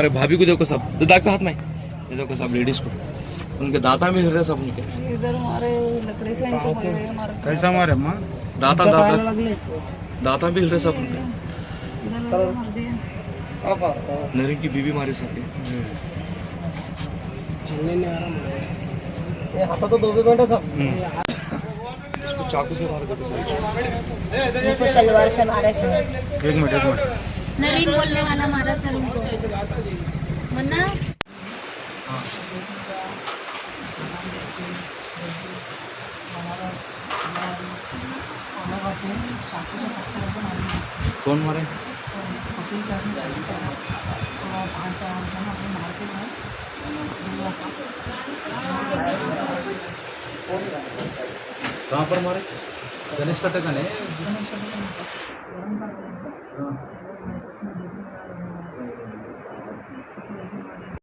हमारे भाभी को देखो सब, दाखो हाथ में, ये देखो सब लेडीज को, उनके दाता भी हिल रहे सब उनके। इधर हमारे लकड़ी से इनको मारे। कैसा मारे अम्मा? दाता दाता भी हिल रहे सब उनके। नरीन की बीवी मारी सब। चलने नहीं आ रहा। ये हाथा तो 2 घंटे सब। इसको चाकू से मार दो सर। उनको तलवार से मारा सर। एक मिनट। नरीन बोलने वाला मारा सर उनको। मन्ना कौन मारे? कहाँ पर मारे? गणेश कटे का नहीं?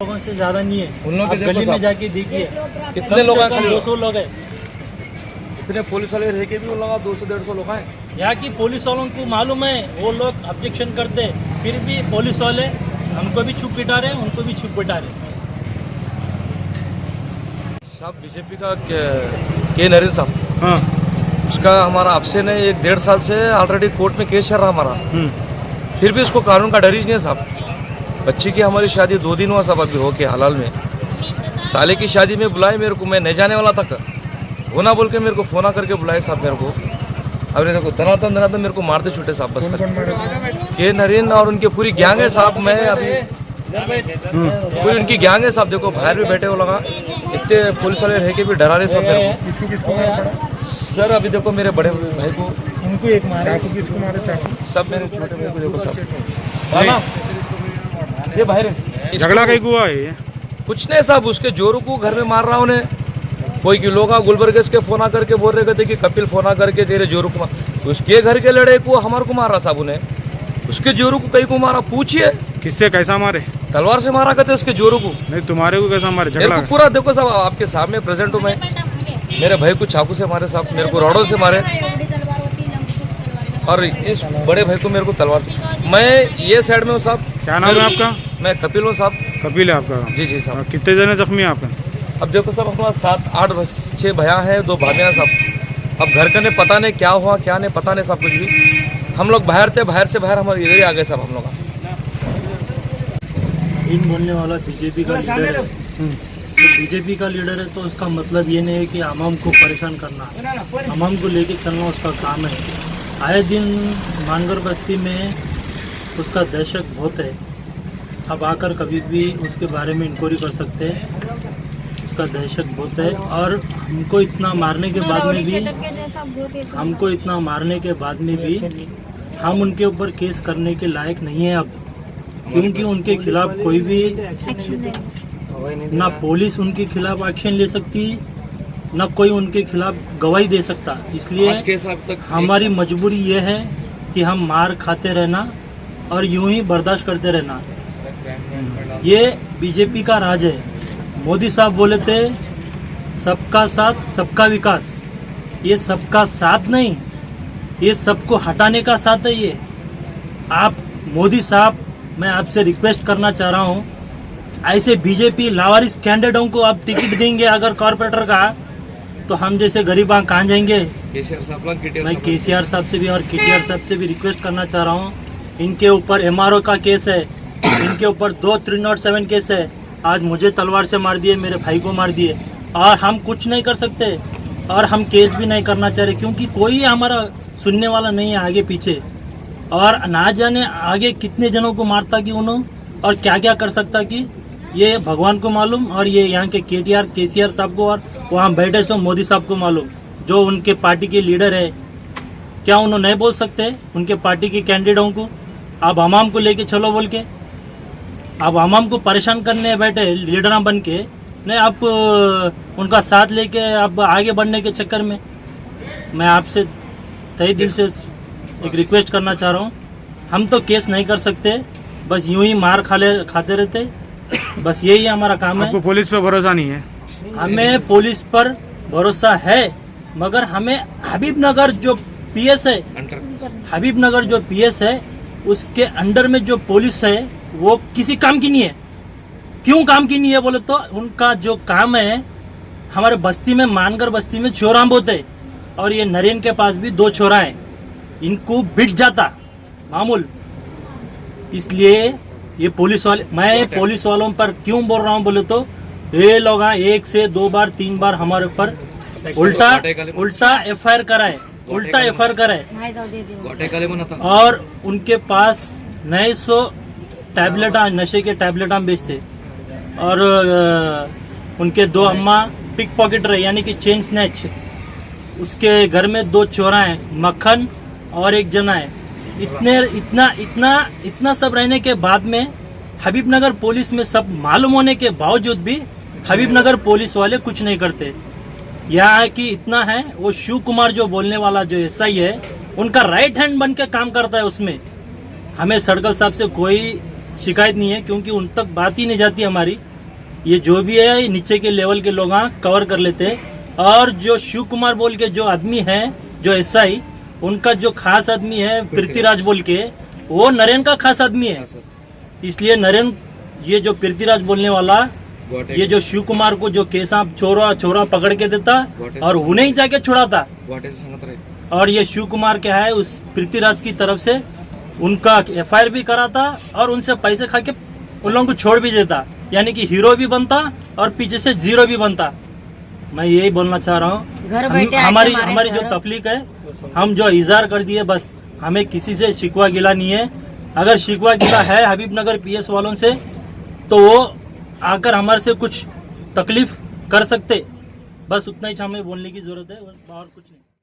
लोगों से ज्यादा नहीं है। उन लोगों के देखो गली में साहब। जाके देखिए कितने लोग हैं? 200 लोग हैं। इतने पुलिस वाले रह के भी वो लगा 200-150 लोग हैं। यहाँ की पुलिस वालों को मालूम है, वो लोग ऑब्जेक्शन करते हैं, फिर भी पुलिस वाले हमको भी छुप पिटा रहे, उनको भी छुप पिटा रहे। साहब बीजेपी का के नरेंद्र साहब, हाँ। उसका हमारा आपसे ने 1-1.5 साल से ऑलरेडी कोर्ट में केस चल रहा हमारा, फिर भी उसको कानून का डर ही नहीं है साहब। बच्ची की हमारी शादी 2 दिन हुआ साहब अभी होके हलाल में। साले की शादी में बुलाए मेरे को, मैं नहीं जाने वाला था, होना बोल के मेरे को फोन करके बुलाए साहब मेरे को। अब देखो धनाधन मेरे को मारते छूटे साहब बस। के नरेंद्र और उनकी पूरी गैंग है साहब। मैं अभी पूरी उनकी गैंग है साहब। देखो बाहर भी बैठे हो लगा, इतने पुलिस वाले रह के भी डरा रहे सब मेरे को। सर अभी देखो मेरे बड़े भाई को उनको एक मारा। किसको मारे चाकू? सब मेरे छोटे भाई को देखो सब। ये बाहर झगड़ा कहीं हुआ है ये? कुछ नहीं साहब, उसके जोरू को घर में मार रहा उन्हें। कोई की लोग गुलबर्ग के फोन करके बोल रहे थे कि कपिल फोन करके तेरे जोरू को मार। उसके घर के लड़े को हमारे को मार रहा साहब उन्हें। उसके जोरू को कहीं को मारा, पूछिए किससे कैसा मारे? तलवार से मारा करते उसके जोरू को। नहीं तुम्हारे को कैसा मारे? मेरे झगड़ा को पूरा देखो साहब आपके सामने प्रेजेंट हूँ मैं। मेरे भाई को चाकू से मारे साहब, मेरे को रॉडों से मारे, और इस बड़े भाई को मेरे को तलवार से। मैं ये साइड में हूँ साहब। क्या नाम है आपका? मैं कपिल हूँ साहब। कपिल है आपका? जी जी साहब। कितने जने जख्मी है आपका? अब देखो साहब हमारा 7-8-6 भैया हैं, 2 भाभियाँ साहब। अब घर का ने पता नहीं क्या हुआ क्या नहीं, पता नहीं साहब कुछ भी। हम लोग बाहर थे, बाहर से बाहर हमारे इधर ही आ गए साहब हम लोग। इन बोलने वाला बीजेपी का लीडर है। तो बीजेपी का लीडर है तो उसका मतलब ये नहीं है कि आवाम को परेशान करना, आवाम को लेके चलना उसका काम है। आए दिन मानगर बस्ती में उसका दहशत बहुत है। अब आकर कभी भी उसके बारे में इंक्वायरी कर सकते हैं। उसका दहशत बहुत है, और हमको इतना मारने के बाद में भी हम उनके ऊपर केस करने के लायक नहीं है अब, क्योंकि उनके खिलाफ कोई भी ना पुलिस उनके खिलाफ एक्शन ले सकती, ना कोई उनके खिलाफ गवाही दे सकता। इसलिए आज के हिसाब तक हमारी मजबूरी ये है कि हम मार खाते रहना और यूं ही बर्दाश्त करते रहना। ये बीजेपी का राज है। मोदी साहब बोले थे सबका साथ सबका विकास। ये सबका साथ नहीं, ये सबको हटाने का साथ है। ये आप मोदी साहब, मैं आपसे रिक्वेस्ट करना चाह रहा हूँ, ऐसे बीजेपी लावारिस कैंडिडेटों को आप टिकट देंगे अगर कॉर्पोरेटर का, तो हम जैसे गरीबां कहाँ जाएंगे? मैं केसीआर साहब से भी और केटीआर साहब से भी रिक्वेस्ट करना चाह रहा हूँ, इनके ऊपर MRO का केस है, इनके ऊपर 2 307 केस है। आज मुझे तलवार से मार दिए, मेरे भाई को मार दिए, और हम कुछ नहीं कर सकते, और हम केस भी नहीं करना चाह रहे, क्योंकि कोई हमारा सुनने वाला नहीं है आगे पीछे। और ना जाने आगे कितने जनों को मारता कि उन्होंने, और क्या क्या कर सकता कि ये भगवान को मालूम, और ये यहाँ के केसीआर साहब को और वहाँ बैठे सो मोदी साहब को मालूम, जो उनके पार्टी के लीडर है। क्या उन्होंने नहीं बोल सकते उनके पार्टी के कैंडिडेटों को आप हमाम को लेके चलो बोल के? आप हमाम को परेशान करने बैठे लीडर बन के, नहीं आप उनका साथ लेके आप आगे बढ़ने के चक्कर में। मैं आपसे तहे दिल से एक रिक्वेस्ट करना चाह रहा हूँ, हम तो केस नहीं कर सकते, बस यूं ही मार खाते रहते, बस यही हमारा काम है। आपको पुलिस पे भरोसा नहीं है? हमें पुलिस पर भरोसा है, मगर हमें हबीबनगर जो PS है, हबीबनगर जो PS है, उसके अंडर में जो पुलिस है वो किसी काम की नहीं है। क्यों काम की नहीं है बोले तो उनका जो काम है हमारे बस्ती में मानगर बस्ती में चोराम बोते और ये नरेन के पास भी 2 चोरा है, इनको बिट जाता मामूल। इसलिए ये पुलिस वाले, मैं पुलिस वालों पर क्यों बोल रहा हूँ बोले तो ये लोग 1 से 2 बार 3 बार हमारे ऊपर उल्टा एफआईआर कराए, उल्टा एफआईआर कराए नाही जाऊ दे और उनके पास 900 टैबलेट नशे के टैबलेट हम बेचते और उनके 2 अम्मा पिक पॉकेट रहे यानी कि चेन स्नैच, उसके घर में 2 चोरा हैं, मक्खन और 1 जना है। इतना सब रहने के बाद में हबीबनगर पुलिस में सब मालूम होने के बावजूद भी हबीबनगर पुलिस वाले कुछ नहीं करते। यहाँ की इतना है, वो शिव कुमार जो बोलने वाला जो एसआई है उनका राइट हैंड बन के काम करता है उसमें। हमें सड़कल साहब से कोई शिकायत नहीं है क्योंकि उन तक बात ही नहीं जाती हमारी। ये जो भी है नीचे के लेवल के लोग कवर कर लेते हैं। और जो शिव कुमार बोल के जो आदमी है जो एसआई, उनका जो खास आदमी है पृथ्वीराज बोल के, वो नरेन का खास आदमी है। इसलिए नरेन ये जो पृथ्वीराज बोलने वाला ये जो शिव कुमार को जो केसा छोरा पकड़ के देता और उन्हें ही जाके छुड़ाता। और ये शिव कुमार क्या है उस पृथ्वीराज की तरफ से उनका एफआईआर भी कराता और उनसे पैसे खा के उन लोगों को छोड़ भी देता, यानी कि हीरो भी बनता और पीछे से जीरो भी बनता। मैं यही बोलना चाह रहा हूँ, हमारी जो तकलीफ है हम जो इजहार कर दिए, बस हमें किसी से शिकवा गिला नहीं है। अगर शिकवा गिला है हबीबनगर पीएस वालों से तो वो आकर हमारे से कुछ तकलीफ कर सकते, बस उतना ही हमें बोलने की जरूरत है और कुछ नहीं।